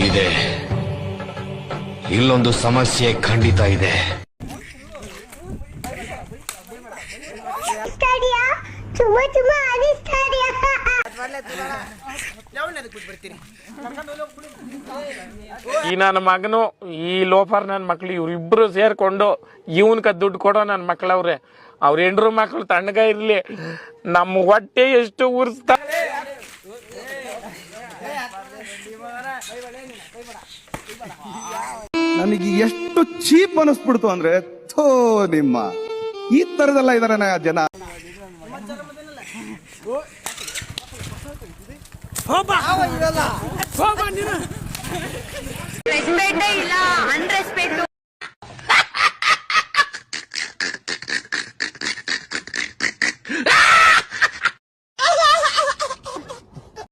ಇದೆ, ಇಲ್ಲೊಂದು ಸಮಸ್ಯೆ ಖಂಡಿತ ಇದೆ. ಈ ನನ್ನ ಮಗನು ಈ ಲೋಫರ್ ನನ್ನ ಮಕ್ಳು ಇವ್ರಿಬ್ರು ಸೇರ್ಕೊಂಡು ಇವನ್ಕ ದುಡ್ಡು ಕೊಡೋ ನನ್ನ ಮಕ್ಳವ್ರೆ. ಅವ್ರ ಹೆಂಡ್ರು ಮಕ್ಳು ತಣ್ಣಗ ಇರ್ಲಿ, ನಮ್ಮ ಹೊಟ್ಟೆ ಎಷ್ಟು ಉರ್ಸ್ತಾರೆ. ನನಗೆ ಎಷ್ಟು ಚೀಪ್ ಅನಿಸ್ಬಿಡ್ತು ಅಂದ್ರೆ, ಥೋ ನಿಮ್ಮ ಈ ತರದೆಲ್ಲ ಇದಾರೆ ಜನ. ರೆಸ್ಪೆಕ್ಟ್ ಇಲ್ಲ, ಅನ್ರೆಸ್ಪೆಕ್ಟ್.